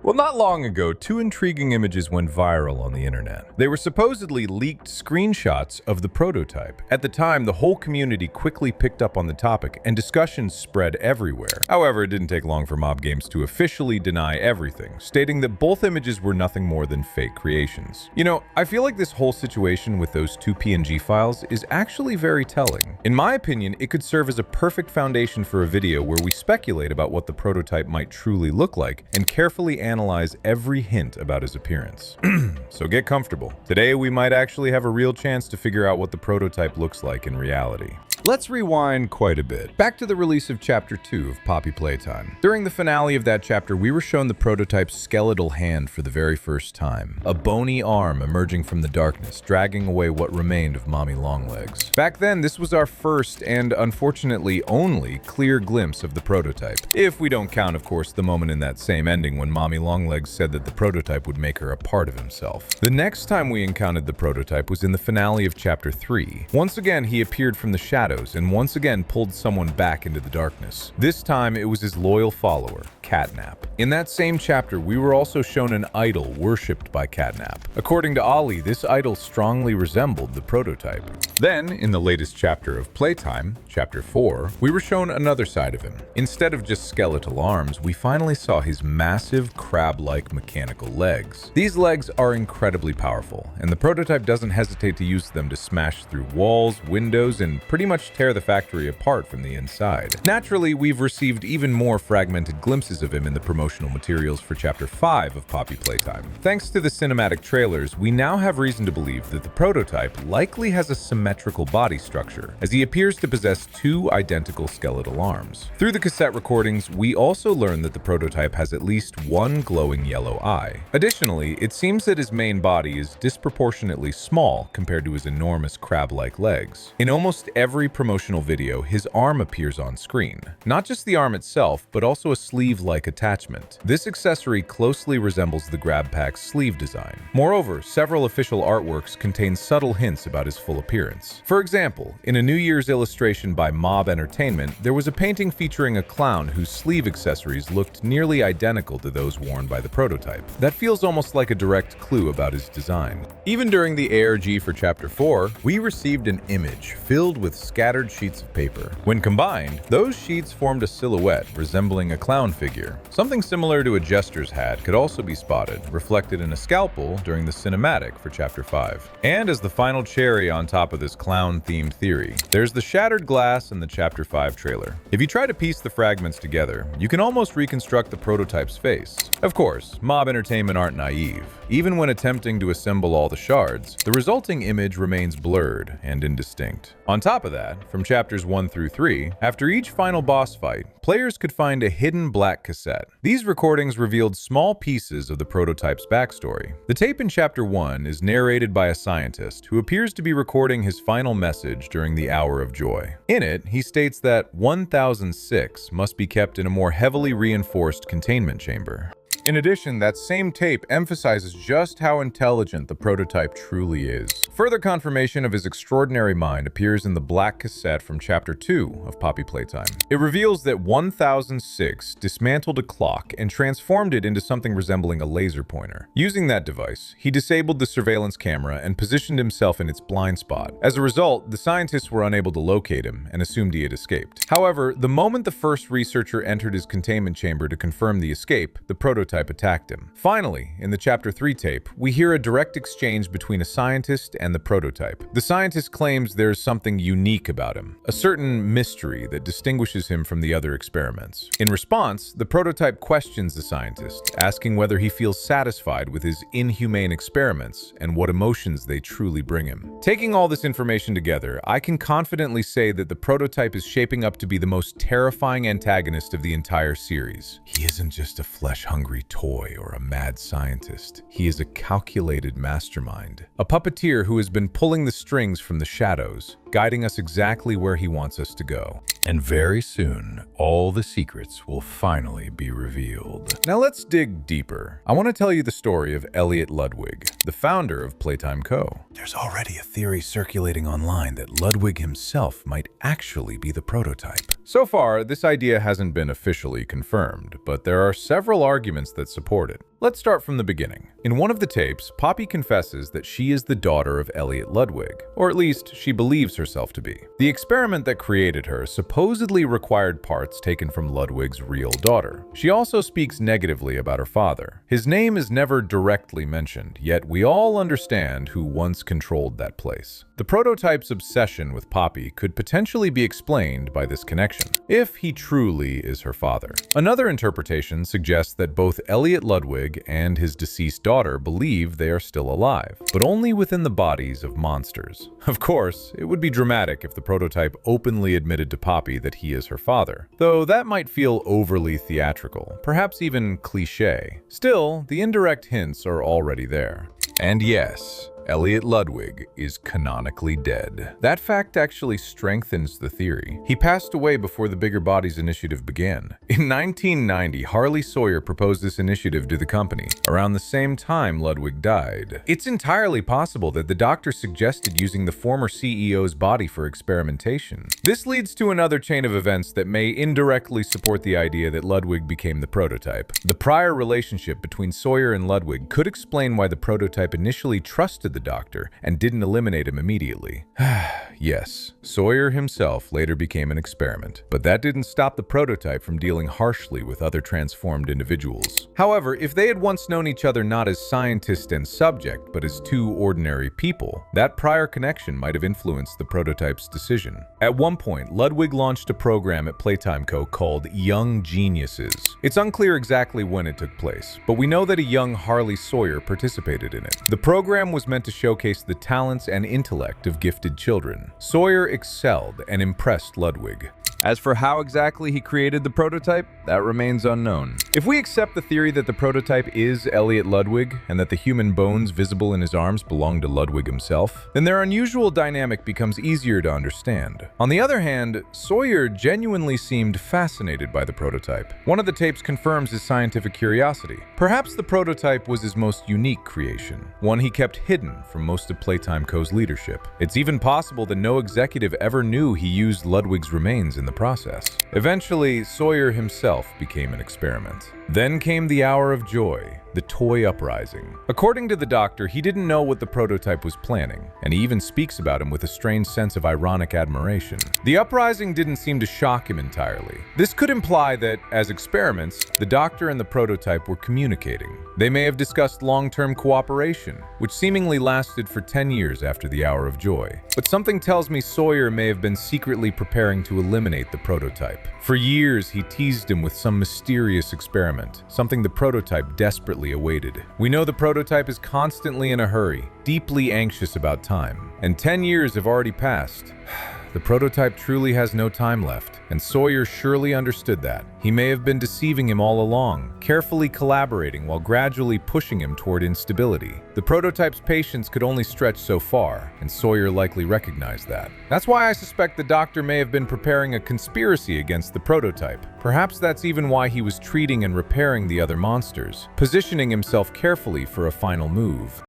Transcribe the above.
Well, not long ago, two intriguing images went viral on the internet. They were supposedly leaked screenshots of the prototype. At the time, the whole community quickly picked up on the topic, and discussions spread everywhere. However, it didn't take long for Mob Games to officially deny everything, stating that both images were nothing more than fake creations. You know, I feel like this whole situation with those two PNG files is actually very telling. In my opinion, it could serve as a perfect foundation for a video where we speculate about what the prototype might truly look like and carefully analyze every hint about his appearance. So get comfortable. Today we might actually have a real chance to figure out what the prototype looks like in reality. Let's rewind quite a bit. Back to the release of Chapter 2 of Poppy Playtime. During the finale of that chapter, we were shown the prototype's skeletal hand for the very first time. A bony arm emerging from the darkness, dragging away what remained of Mommy Longlegs. Back then, this was our first and, unfortunately, only clear glimpse of the prototype. If we don't count, of course, the moment in that same ending when Mommy Longlegs said that the prototype would make her a part of himself. The next time we encountered the prototype was in the finale of Chapter 3. Once again, he appeared from the shadows and once again pulled someone back into the darkness. This time, it was his loyal follower, Catnap. In that same chapter, we were also shown an idol worshipped by Catnap. According to Ollie, this idol strongly resembled the prototype. Then, in the latest chapter of Playtime, Chapter 4, we were shown another side of him. Instead of just skeletal arms, we finally saw his massive, crab-like mechanical legs. These legs are incredibly powerful, and the prototype doesn't hesitate to use them to smash through walls, windows, and pretty much tear the factory apart from the inside. Naturally, we've received even more fragmented glimpses of him in the promotional materials for Chapter 5 of Poppy Playtime. Thanks to the cinematic trailers, we now have reason to believe that the prototype likely has a symmetrical body structure, as he appears to possess two identical skeletal arms. Through the cassette recordings, we also learn that the prototype has at least one glowing yellow eye. Additionally, it seems that his main body is disproportionately small compared to his enormous crab-like legs. In almost every promotional video, his arm appears on screen. Not just the arm itself, but also a sleeve-like attachment. This accessory closely resembles the Grab Pack's sleeve design. Moreover, several official artworks contain subtle hints about his full appearance. For example, in a New Year's illustration by Mob Entertainment, there was a painting featuring a clown whose sleeve accessories looked nearly identical to those worn by the prototype. That feels almost like a direct clue about his design. Even during the ARG for Chapter 4, we received an image filled with scattered sheets of paper. When combined, those sheets formed a silhouette resembling a clown figure. Something similar to a jester's hat could also be spotted, reflected in a scalpel during the cinematic for Chapter 5. And as the final cherry on top of this clown-themed theory, there's the shattered glass in the Chapter 5 trailer. If you try to piece the fragments together, you can almost reconstruct the prototype's face. Of course, Mob Entertainment aren't naive. Even when attempting to assemble all the shards, the resulting image remains blurred and indistinct. On top of that, from Chapters 1 through 3, after each final boss fight, players could find a hidden black cassette. These recordings revealed small pieces of the prototype's backstory. The tape in Chapter 1 is narrated by a scientist who appears to be recording his final message during the Hour of Joy. In it, he states that 1006 must be kept in a more heavily reinforced containment chamber. In addition, that same tape emphasizes just how intelligent the prototype truly is. Further confirmation of his extraordinary mind appears in the black cassette from Chapter 2 of Poppy Playtime. It reveals that 1006 dismantled a clock and transformed it into something resembling a laser pointer. Using that device, he disabled the surveillance camera and positioned himself in its blind spot. As a result, the scientists were unable to locate him and assumed he had escaped. However, the moment the first researcher entered his containment chamber to confirm the escape, the prototype attacked him. Finally, in the Chapter 3 tape, we hear a direct exchange between a scientist and the prototype. The scientist claims there's something unique about him, a certain mystery that distinguishes him from the other experiments. In response, the prototype questions the scientist, asking whether he feels satisfied with his inhumane experiments and what emotions they truly bring him. Taking all this information together, I can confidently say that the prototype is shaping up to be the most terrifying antagonist of the entire series. He isn't just a flesh-hungry toy or a mad scientist. He is a calculated mastermind, a puppeteer who has been pulling the strings from the shadows, guiding us exactly where he wants us to go. And very soon, all the secrets will finally be revealed. Now let's dig deeper. I want to tell you the story of Elliot Ludwig, the founder of Playtime Co. There's already a theory circulating online that Ludwig himself might actually be the prototype. So far, this idea hasn't been officially confirmed, but there are several arguments that support it. Let's start from the beginning. In one of the tapes, Poppy confesses that she is the daughter of Elliot Ludwig, or at least she believes herself to be. The experiment that created her supposedly required parts taken from Ludwig's real daughter. She also speaks negatively about her father. His name is never directly mentioned, yet we all understand who once controlled that place. The prototype's obsession with Poppy could potentially be explained by this connection, if he truly is her father. Another interpretation suggests that both Elliot Ludwig and his deceased daughter believe they are still alive, but only within the bodies of monsters. Of course, it would be dramatic if the prototype openly admitted to Poppy that he is her father, though that might feel overly theatrical, perhaps even cliché. Still, the indirect hints are already there. And yes, Elliot Ludwig is canonically dead. That fact actually strengthens the theory. He passed away before the Bigger Bodies initiative began. In 1990, Harley Sawyer proposed this initiative to the company, around the same time Ludwig died. It's entirely possible that the doctor suggested using the former CEO's body for experimentation. This leads to another chain of events that may indirectly support the idea that Ludwig became the prototype. The prior relationship between Sawyer and Ludwig could explain why the prototype initially trusted the doctor and didn't eliminate him immediately. Yes, Sawyer himself later became an experiment, but that didn't stop the prototype from dealing harshly with other transformed individuals. However, if they had once known each other not as scientist and subject, but as two ordinary people, that prior connection might have influenced the prototype's decision. At one point, Ludwig launched a program at Playtime Co. called Young Geniuses. It's unclear exactly when it took place, but we know that a young Harley Sawyer participated in it. The program was meant to showcase the talents and intellect of gifted children. Sawyer excelled and impressed Ludwig. As for how exactly he created the prototype, that remains unknown. If we accept the theory that the prototype is Elliot Ludwig and that the human bones visible in his arms belong to Ludwig himself, then their unusual dynamic becomes easier to understand. On the other hand, Sawyer genuinely seemed fascinated by the prototype. One of the tapes confirms his scientific curiosity. Perhaps the prototype was his most unique creation, one he kept hidden from most of Playtime Co.'s leadership. It's even possible that no executive ever knew he used Ludwig's remains in the process. Eventually, Sawyer himself became an experiment. Then came the hour of joy, the toy uprising. According to the doctor, he didn't know what the prototype was planning, and he even speaks about him with a strange sense of ironic admiration. The uprising didn't seem to shock him entirely. This could imply that, as experiments, the doctor and the prototype were communicating. They may have discussed long-term cooperation, which seemingly lasted for 10 years after the hour of joy. But something tells me Sawyer may have been secretly preparing to eliminate the prototype. For years, he teased him with some mysterious experiment, something the prototype desperately awaited. We know the prototype is constantly in a hurry, deeply anxious about time, and 10 years have already passed. The prototype truly has no time left, and Sawyer surely understood that. He may have been deceiving him all along, carefully collaborating while gradually pushing him toward instability. The prototype's patience could only stretch so far, and Sawyer likely recognized that. That's why I suspect the doctor may have been preparing a conspiracy against the prototype. Perhaps that's even why he was treating and repairing the other monsters, positioning himself carefully for a final move.